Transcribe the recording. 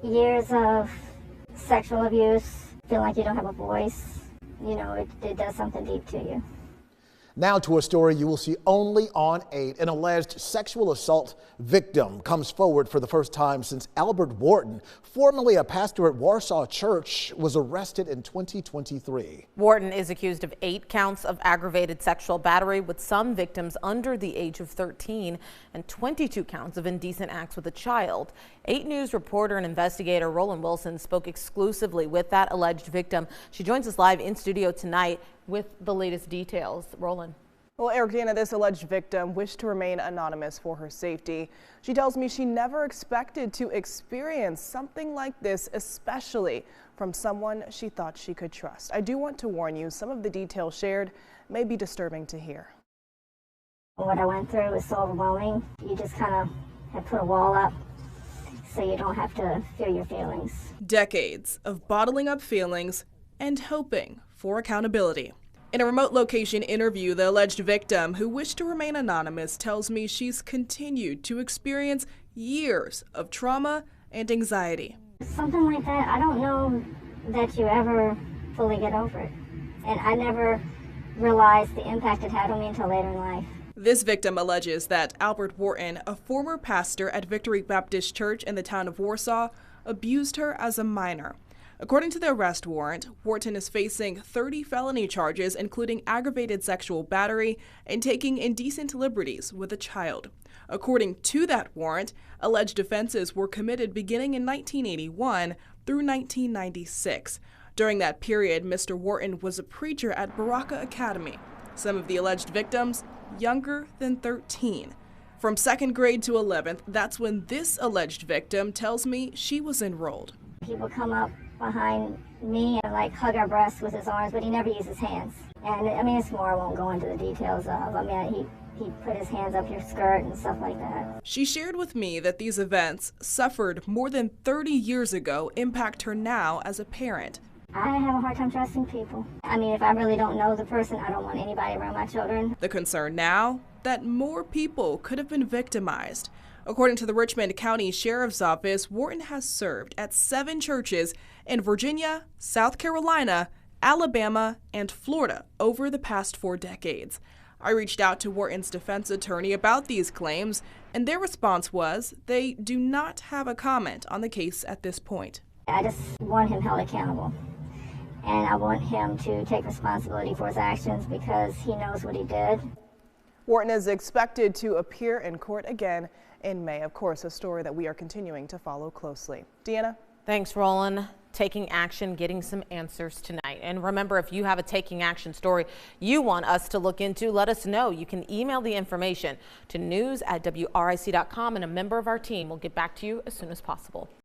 years of sexual abuse, feeling like you don't have a voice, it does something deep to you. Now to a story you will see only on 8. An alleged sexual assault victim comes forward for the first time since Albert Wharton, formerly a pastor at Warsaw Church, was arrested in 2023. Wharton is accused of 8 counts of aggravated sexual battery with some victims under the age of 13 and 22 counts of indecent acts with a child. 8 News reporter and investigator Roland Wilson spoke exclusively with that alleged victim. She joins us live in studio tonight with the latest details. Roland. Well, Eric, this alleged victim wished to remain anonymous for her safety. She tells me she never expected to experience something like this, especially from someone she thought she could trust. I do want to warn you, some of the details shared may be disturbing to hear. What I went through was so overwhelming. You just kind of have put a wall up so you don't have to feel your feelings. Decades of bottling up feelings and hoping for accountability. In a remote location interview, the alleged victim, who wished to remain anonymous, tells me she's continued to experience years of trauma and anxiety. Something like that, I don't know that you ever fully get over it. And I never realized the impact it had on me until later in life. This victim alleges that Albert Wharton, a former pastor at Victory Baptist Church in the town of Warsaw, abused her as a minor. According to the arrest warrant, Wharton is facing 30 felony charges, including aggravated sexual battery and taking indecent liberties with a child. According to that warrant, alleged offenses were committed beginning in 1981 through 1996. During that period, Mr. Wharton was a preacher at Baraka Academy. Some of the alleged victims, younger than 13. From 2nd grade to 11th, that's when this alleged victim tells me she was enrolled. People come up behind me and hug our breasts with his arms, but he never used his hands. And it's more, I won't go into the details of. He put his hands up your skirt and stuff like that. She shared with me that these events, suffered more than 30 years ago, impact her now as a parent. I have a hard time trusting people. If I really don't know the person, I don't want anybody around my children. The concern now, that more people could have been victimized. According to the Richmond County Sheriff's Office, Wharton has served at 7 churches in Virginia, South Carolina, Alabama, and Florida over the past 4 decades. I reached out to Wharton's defense attorney about these claims, and their response was they do not have a comment on the case at this point. I just want him held accountable, and I want him to take responsibility for his actions because he knows what he did. Wharton is expected to appear in court again in May. Of course, a story that we are continuing to follow closely. Deanna? Thanks, Roland. Taking action, getting some answers tonight. And remember, if you have a taking action story you want us to look into, let us know. You can email the information to news@wric.com, and a member of our team will get back to you as soon as possible.